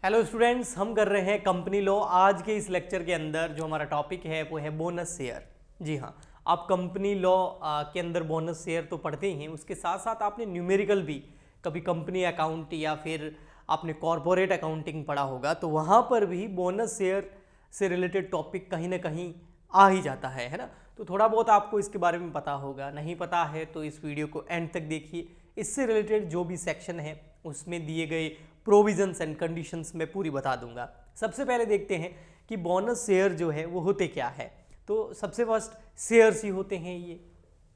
Hello students, हम कर रहे हैं कंपनी लॉ। आज के इस लेक्चर के अंदर जो हमारा टॉपिक है वो है बोनस शेयर। जी हाँ, आप कंपनी लॉ के अंदर बोनस शेयर तो पढ़ते ही हैं, उसके साथ साथ आपने न्यूमेरिकल भी कभी कंपनी अकाउंट या फिर आपने कॉरपोरेट अकाउंटिंग पढ़ा होगा, तो वहाँ पर भी बोनस शेयर से रिलेटेड टॉपिक कहीं ना कहीं आ ही जाता है ना। तो थोड़ा बहुत आपको इसके बारे में पता होगा, नहीं पता है तो इस वीडियो को एंड तक देखिए। इससे रिलेटेड जो भी सेक्शन है उसमें दिए गए प्रोविजंस एंड कंडीशंस मैं पूरी बता दूंगा। सबसे पहले देखते हैं कि बोनस शेयर जो है वो होते क्या है। तो सबसे फर्स्ट शेयर्स ही होते हैं ये,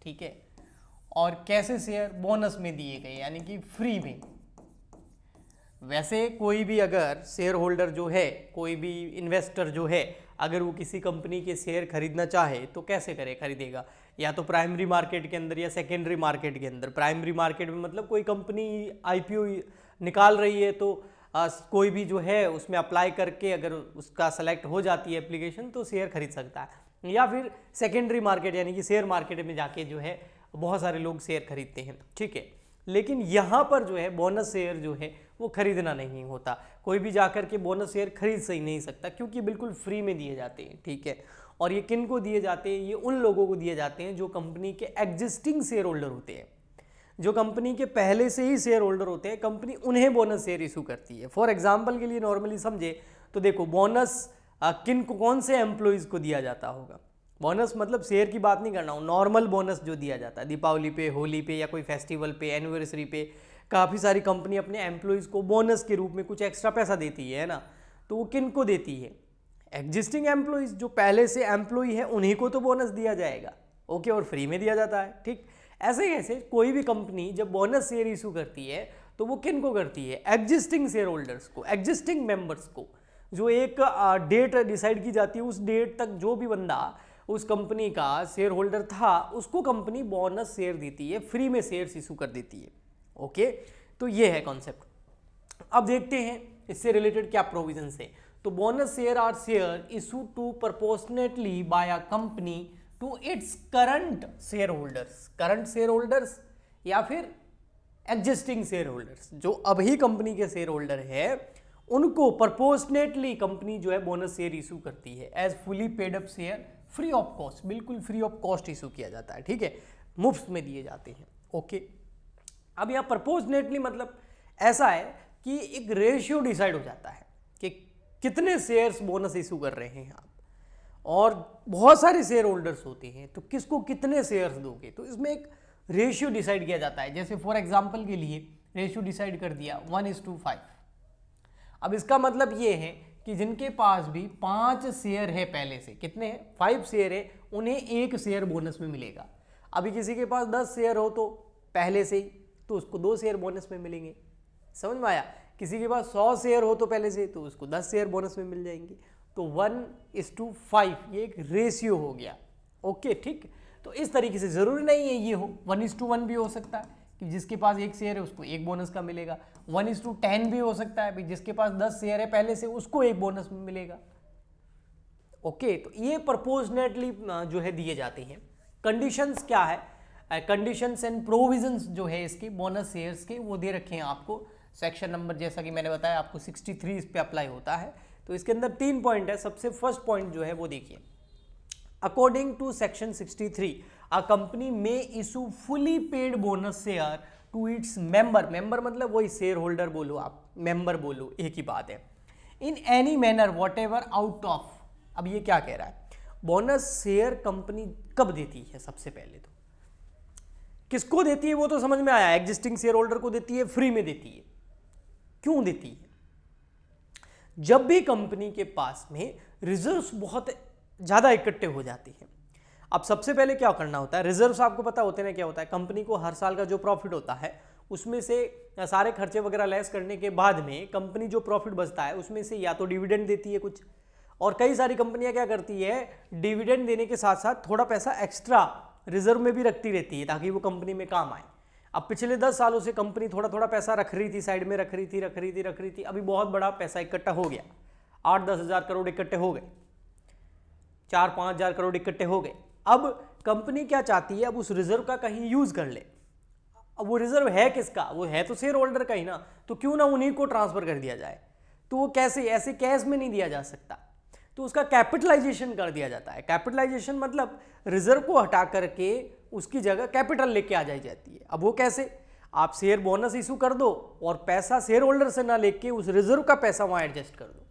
ठीक है। और कैसे शेयर? बोनस में दिए गए, यानी कि फ्री में। वैसे कोई भी अगर शेयर होल्डर जो है, कोई भी इन्वेस्टर जो है, अगर वो किसी कंपनी के शेयर खरीदना चाहे तो कैसे करे? खरीदेगा या तो प्राइमरी मार्केट के अंदर या सेकेंडरी मार्केट के अंदर। प्राइमरी मार्केट में मतलब कोई कंपनी आईपीओ निकाल रही है तो कोई भी जो है उसमें अप्लाई करके अगर उसका सेलेक्ट हो जाती है एप्लीकेशन तो शेयर खरीद सकता है। या फिर सेकेंडरी मार्केट यानी कि शेयर मार्केट में जाके जो है बहुत सारे लोग शेयर खरीदते हैं, ठीक है। लेकिन यहाँ पर जो है बोनस शेयर जो है वो खरीदना नहीं होता। कोई भी जाकर के बोनस शेयर खरीद सही नहीं सकता क्योंकि बिल्कुल फ्री में दिए जाते हैं, ठीक है। और ये किन को दिए जाते हैं? ये उन लोगों को दिए जाते हैं जो कंपनी के एग्जिस्टिंग शेयर होल्डर होते हैं। जो कंपनी के पहले से ही शेयर होल्डर होते हैं, कंपनी उन्हें बोनस शेयर इशू करती है। फॉर एग्जाम्पल के लिए नॉर्मली समझे तो देखो, बोनस किन को, कौन से एम्प्लॉइज को दिया जाता होगा? बोनस मतलब शेयर की बात नहीं करना हूँ, नॉर्मल बोनस जो दिया जाता है दीपावली पे, होली पे या कोई फेस्टिवल पे, एनिवर्सरी पे, काफ़ी सारी कंपनी अपने एम्प्लॉइज़ को बोनस के रूप में कुछ एक्स्ट्रा पैसा देती है ना। तो वो किन को देती है? एग्जिस्टिंग एम्प्लॉइज़, जो पहले से एम्प्लॉय है उन्हीं को तो बोनस दिया जाएगा, ओके। और फ्री में दिया जाता है, ठीक। ऐसे ही ऐसे कोई भी कंपनी जब बोनस शेयर इशू करती है तो वो किन को करती है? एग्जिस्टिंग शेयर होल्डर्स को, एग्जिस्टिंग मेंबर्स को। जो एक डेट डिसाइड की जाती है, उस डेट तक जो भी बंदा उस कंपनी का शेयर होल्डर था उसको कंपनी बोनस शेयर देती है, फ्री में शेयर्स इशू कर देती है, ओके। तो ये है कॉन्सेप्ट। अब देखते हैं इससे रिलेटेड क्या प्रोविजन है। तो bonus share are share issue to proportionately by a company to its current share holders. Current share holders या फिर एग्जिस्टिंग शेयर होल्डर्स, जो अभी कंपनी के शेयर होल्डर है उनको प्रपोर्शनेटली कंपनी जो है बोनस शेयर इशू करती है as fully paid up share, free of cost, बिल्कुल फ्री ऑफ कॉस्ट इशू किया जाता है, ठीक है। मुफ्त में दिए जाते हैं, ओके। अब यहाँ प्रपोर्शनेटली मतलब ऐसा है कि एक रेशियो डिसाइड हो जाता है कि कितने शेयर्स बोनस इशू कर रहे हैं आप, और बहुत सारे शेयर होल्डर्स होते हैं तो किसको कितने शेयर्स दोगे, तो इसमें एक रेशियो डिसाइड किया जाता है। जैसे फॉर एग्जांपल के लिए रेशियो डिसाइड कर दिया 1:5। अब इसका मतलब ये है कि जिनके पास भी 5 शेयर है पहले से, कितने हैं? 5 शेयर है, उन्हें 1 शेयर बोनस में मिलेगा। अभी किसी के पास 10 शेयर हो तो पहले से ही, तो उसको 2 शेयर बोनस में मिलेंगे। समझ में आया? किसी के पास 100 शेयर हो तो पहले से, तो उसको 10 शेयर बोनस में मिल जाएंगे। तो 1:5 ये एक रेशियो हो गया, ओके, ठीक। तो इस तरीके से जरूरी नहीं है ये हो, 1:1 भी हो सकता है कि जिसके पास 1 शेयर है उसको 1 बोनस का मिलेगा। 1:10 भी हो सकता है, जिसके पास 10 शेयर है पहले से उसको 1 बोनस में मिलेगा, ओके। तो ये प्रपोर्शनेटली जो है दिए जाते हैं। कंडीशंस क्या है? कंडीशंस एंड प्रोविजंस जो है इसकी बोनस शेयर्स के, वो दे रखे हैं आपको। सेक्शन नंबर जैसा कि मैंने बताया आपको 63 इस पे अप्लाई होता है। तो इसके अंदर 3 पॉइंट है। सबसे फर्स्ट पॉइंट जो है वो देखिए, according to section 63 a company में issue fully paid bonus share to its member. Member मतलब वही शेयर होल्डर बोलो आप, मेंबर बोलो, एक ही बात है। In any manner what ever out of. अब ये क्या कह रहा है? बोनस शेयर कंपनी कब देती है? सबसे पहले तो किसको देती है वो तो समझ में आया, एग्जिस्टिंग शेयर होल्डर को देती है, फ्री में देती है। क्यों देती है? जब भी कंपनी के पास में रिजर्व्स बहुत ज्यादा इकट्ठे हो जाते हैं। अब सबसे पहले क्या करना होता है? रिजर्व्स आपको पता होते हैं क्या होता है? कंपनी को हर साल का जो प्रॉफिट होता है उसमें से सारे खर्चे वगैरह लेस करने के बाद में कंपनी जो प्रॉफिट बचता है उसमें से या तो डिविडेंड देती है कुछ, और कई सारी कंपनियां क्या करती है, डिविडेंड देने के साथ साथ थोड़ा पैसा एक्स्ट्रा रिजर्व में भी रखती रहती है ताकि वो कंपनी में काम आए। अब पिछले 10 सालों से कंपनी थोड़ा थोड़ा पैसा रख रही थी, साइड में रख रही थी। अभी बहुत बड़ा पैसा इकट्ठा हो गया, 8-10 हज़ार करोड़ इकट्ठे हो गए, 4-5 हज़ार करोड़ इकट्ठे हो गए। अब कंपनी क्या चाहती है? अब उस रिजर्व का कहीं यूज कर ले। अब वो रिजर्व है किसका? वो है तो शेयर होल्डर का ही ना, तो क्यों ना उन्हीं को ट्रांसफर कर दिया जाए। तो वो कैसे, ऐसे कैश में नहीं दिया जा सकता, तो उसका कैपिटलाइजेशन कर दिया जाता है। कैपिटलाइजेशन मतलब रिजर्व को हटा करके उसकी जगह कैपिटल लेके आ जाई जाती है। अब वो कैसे, आप शेयर बोनस इशू कर दो और पैसा शेयर होल्डर से ना लेके उस रिजर्व का पैसा वहां एडजस्ट कर दो,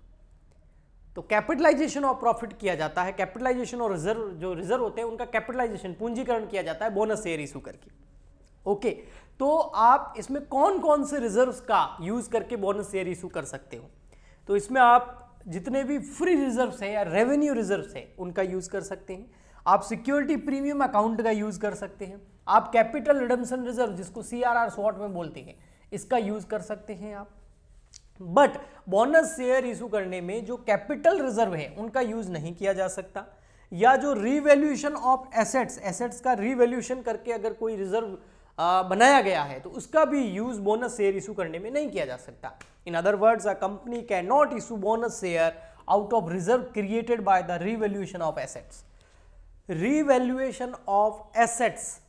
तो कैपिटलाइजेशन ऑफ प्रॉफिट किया जाता है। कैपिटलाइजेशन और रिजर्व, जो रिजर्व होते हैं उनका कैपिटलाइजेशन, पूंजीकरण किया जाता है बोनस शेयर इशू करके। ओके, तो आप इसमें कौन कौन से रिजर्व्स का यूज करके बोनस शेयर इशू कर सकते हो, तो इसमें आप जितने भी फ्री रिजर्व्स है या रेवेन्यू रिजर्व्स है उनका यूज कर सकते हैं। आप सिक्योरिटी प्रीमियम अकाउंट का यूज कर सकते हैं। आप कैपिटल रिडम्पशन रिजर्व, जिसको CRR शॉर्ट में बोलते हैं, इसका यूज कर सकते हैं आप। बट बोनस शेयर इशू करने में जो कैपिटल रिजर्व है उनका यूज नहीं किया जा सकता, या जो रीवैल्यूएशन ऑफ एसेट्स, एसेट्स का रीवैल्यूएशन करके अगर कोई रिजर्व बनाया गया है तो उसका भी यूज बोनस शेयर इशू करने में नहीं किया जा सकता। In other words, a company can not issue bonus share out of reserve created by the revaluation of assets. Revaluation of assets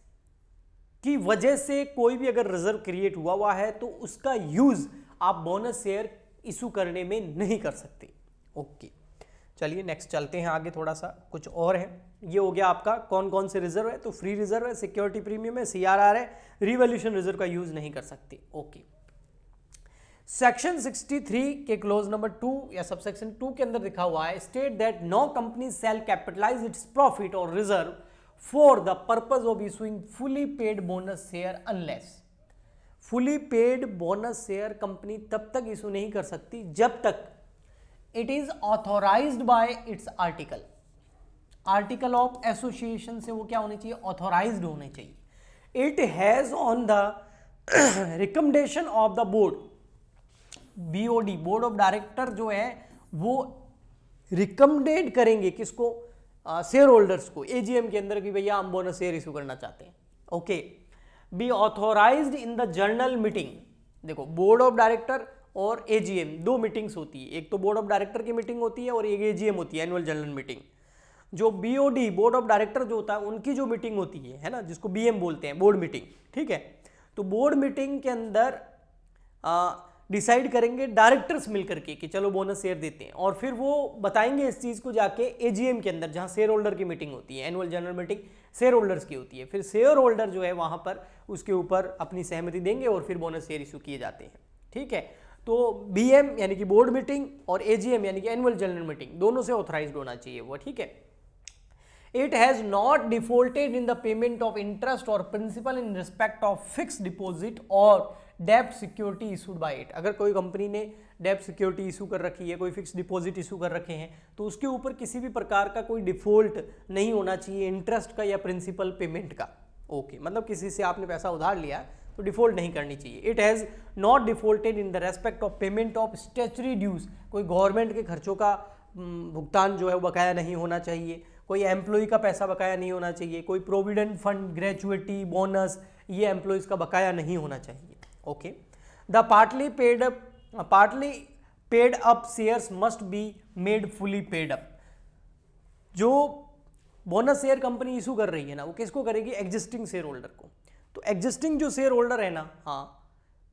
की वजह से कोई भी अगर रिजर्व क्रिएट हुआ है तो उसका यूज आप बोनस शेयर इशू करने में नहीं कर सकते। ओके, चलिए नेक्स्ट चलते हैं आगे, थोड़ा सा कुछ और है। ये हो गया आपका कौन कौन से रिजर्व है, तो फ्री रिजर्व है, सिक्योरिटी प्रीमियम है, CRR है, रिवैल्यूएशन रिजर्व का यूज नहीं कर सकते। ओके, सेक्शन 63 के क्लोज नंबर 2 या सबसेक्शन 2 के अंदर लिखा हुआ है, state that no company shall capitalize its profit और reserve for the purpose of issuing fully paid bonus share unless. Fully paid bonus share company तब तक इशू नहीं कर सकती जब तक it is authorized by its article of association से वो क्या होने चाहिए, ऑथोराइज्ड होने चाहिए। It has on the recommendation of the board, BOD, board of director जो है वो रिकमेंडेड करेंगे किसको, शेयर होल्डर्स को, AGM के अंदर कि भैया हम बोनस शेयर इशू करना चाहते हैं। Okay, be authorised in the general meeting. देखो, बोर्ड ऑफ डायरेक्टर और AGM दो मीटिंग्स होती है, एक तो बोर्ड ऑफ डायरेक्टर की मीटिंग होती है और एक AGM होती है, एनुअल जनरल मीटिंग। जो BOD, बोर्ड ऑफ डायरेक्टर जो होता है उनकी जो मीटिंग होती है ना, जिसको BM बोलते हैं, बोर्ड मीटिंग, ठीक है। तो बोर्ड मीटिंग के अंदर डिसाइड करेंगे डायरेक्टर्स मिलकर के कि चलो बोनस शेयर देते हैं, और फिर वो बताएंगे इस चीज़ को जाके AGM के अंदर, जहाँ शेयर होल्डर की मीटिंग होती है, annual general meeting share holders की होती है। फिर शेयर होल्डर जो है वहाँ पर उसके ऊपर अपनी सहमति देंगे और फिर बोनस शेयर इशू किए जाते हैं, ठीक है। तो BM यानी कि बोर्ड मीटिंग और AGM यानी कि एनुअल जनरल मीटिंग, दोनों से ऑथराइज्ड होना चाहिए वो, ठीक है। It has not defaulted in the payment of interest or principal in respect of fixed deposit or debt security issued by it। अगर कोई कंपनी ने डेप्ट सिक्योरिटी इशू कर रखी है, कोई फिक्स डिपॉजिट इशू कर रखे हैं, तो उसके ऊपर किसी भी प्रकार का कोई डिफॉल्ट नहीं होना चाहिए, इंटरेस्ट का या प्रिंसिपल पेमेंट का। ओके, मतलब किसी से आपने पैसा उधार लिया तो डिफॉल्ट नहीं करनी चाहिए। It has not defaulted in the respect of payment of statutory dues. कोई गवर्नमेंट के खर्चों का भुगतान जो है वो बकाया नहीं होना चाहिए, कोई एम्प्लॉय का पैसा बकाया नहीं होना चाहिए, कोई प्रोविडेंट फंड, ग्रेचुइटी, बोनस, ये एम्प्लॉयज़ का बकाया नहीं होना चाहिए। Okay, the partly paid up shares must be made fully paid up. जो बोनस शेयर कंपनी इशू कर रही है ना, वो किसको करेगी, एग्जिस्टिंग शेयर होल्डर को। तो एग्जिस्टिंग जो शेयर होल्डर है ना, हाँ,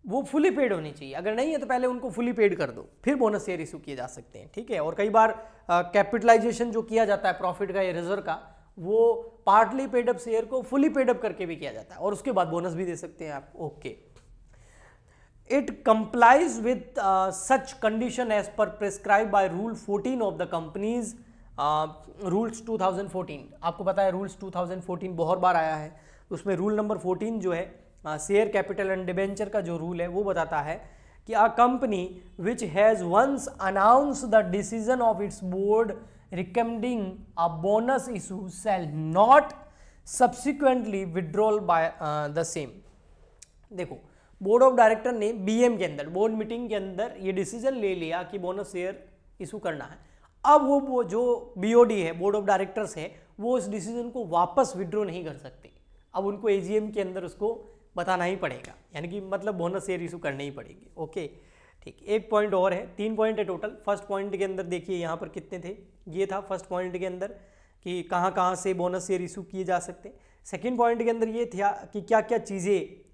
वो फुली पेड होनी चाहिए। अगर नहीं है तो पहले उनको फुली पेड कर दो, फिर बोनस शेयर इशू किए जा सकते हैं, ठीक है। और कई बार कैपिटलाइजेशन जो किया जाता है प्रॉफिट का या रिजर्व का, वो पार्टली पेड अप शेयर को फुली पेड अप करके भी किया जाता है और उसके बाद बोनस भी दे सकते हैं आप। Okay, it complies with such condition as per prescribe by rule 14 of the companies rules 2014। आपको पता है रूल्स 2014 बहुत बार आया है, उसमें रूल नंबर 14 जो है शेयर कैपिटल एंड डिबेंचर का जो रूल है वो बताता है कि a company which has once announce the decision of its board recommending a bonus issue shall not subsequently withdrawal by the same. देखो, बोर्ड ऑफ डायरेक्टर ने BM के अंदर, बोर्ड मीटिंग के अंदर ये डिसीजन ले लिया कि बोनस शेयर इशू करना है। अब वो जो BOD है, बोर्ड ऑफ डायरेक्टर्स है, वो इस डिसीजन को वापस विड्रॉ नहीं कर सकते। अब उनको AGM के अंदर उसको बताना ही पड़ेगा, यानी कि मतलब बोनस शेयर इशू करनी ही पड़ेगी। ओके, ठीक। एक पॉइंट और है, 3 पॉइंट है टोटल। फर्स्ट पॉइंट के अंदर देखिए यहाँ पर कितने थे, ये था फर्स्ट पॉइंट के अंदर कि कहाँ कहाँ से बोनस शेयर इशू किए जा सकते हैं। सेकंड पॉइंट के अंदर ये था कि क्या क्या चीज़ें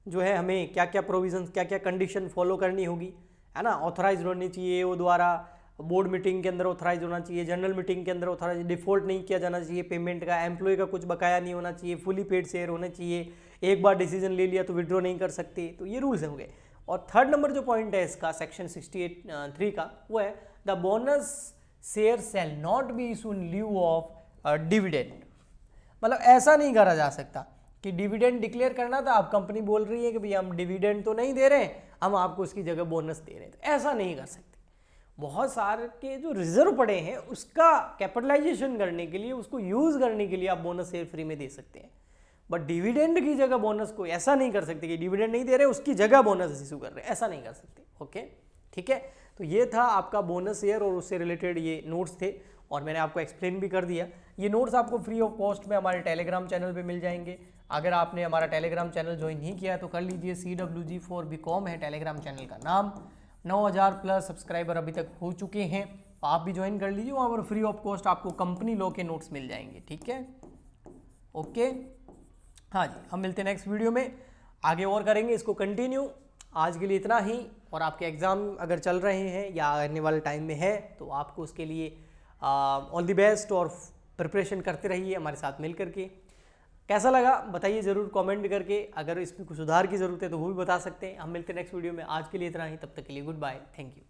जो है हमें, क्या क्या प्रोविजंस, क्या क्या कंडीशन फॉलो करनी होगी, है ना, ऑथराइज होनी चाहिए वो द्वारा, बोर्ड मीटिंग के अंदर ऑथराइज होना चाहिए, जनरल मीटिंग के अंदर ऑथराइज, डिफॉल्ट नहीं किया जाना चाहिए पेमेंट का, एम्प्लॉय का कुछ बकाया नहीं होना चाहिए, फुली पेड शेयर होने चाहिए, एक बार डिसीजन ले लिया तो विड्रॉ नहीं कर सकते। तो ये रूल्स होंगे। और थर्ड नंबर जो पॉइंट है इसका सेक्शन 68(3) का, वो है the bonus share shall not be issue in lieu of dividend. मतलब ऐसा नहीं करा जा सकता कि डिविडेंड डिक्लेयर करना था, आप कंपनी बोल रही है कि भैया हम डिविडेंड तो नहीं दे रहे, हम आपको उसकी जगह बोनस दे रहे हैं, तो ऐसा नहीं कर सकते। बहुत सारे के जो रिजर्व पड़े हैं उसका कैपिटलाइजेशन करने के लिए, उसको यूज करने के लिए आप बोनस शेयर फ्री में दे सकते हैं, बट डिविडेंड की जगह बोनस को ऐसा नहीं कर सकते कि डिविडेंड नहीं दे रहे उसकी जगह बोनस इशू कर रहे हैं, ऐसा नहीं कर सकते। ओके, ठीक है। तो ये था आपका बोनस शेयर और उससे रिलेटेड ये नोट्स थे, और मैंने आपको एक्सप्लेन भी कर दिया। ये नोट्स आपको फ्री ऑफ कॉस्ट में हमारे टेलीग्राम चैनल पे मिल जाएंगे। अगर आपने हमारा टेलीग्राम चैनल ज्वाइन नहीं किया तो कर लीजिए, CWG for BCom है टेलीग्राम चैनल का नाम। 9000 प्लस सब्सक्राइबर अभी तक हो चुके हैं, आप भी ज्वाइन कर लीजिए, वहाँ पर फ्री ऑफ कॉस्ट आपको कंपनी लॉ के नोट्स मिल जाएंगे। ठीक है, ओके, हाँ जी, हम मिलते हैं नेक्स्ट वीडियो में, आगे और करेंगे इसको कंटिन्यू। आज के लिए इतना ही, और आपके एग्ज़ाम अगर चल रहे हैं या आने वाले टाइम में है तो आपको उसके लिए ऑल द बेस्ट, और प्रिपरेशन करते रहिए हमारे साथ मिल करके। कैसा लगा बताइए ज़रूर कमेंट करके, अगर इसमें कुछ सुधार की ज़रूरत है तो वो भी बता सकते हैं। हम मिलते हैं नेक्स्ट वीडियो में, आज के लिए इतना ही, तब तक के लिए गुड बाय, थैंक यू।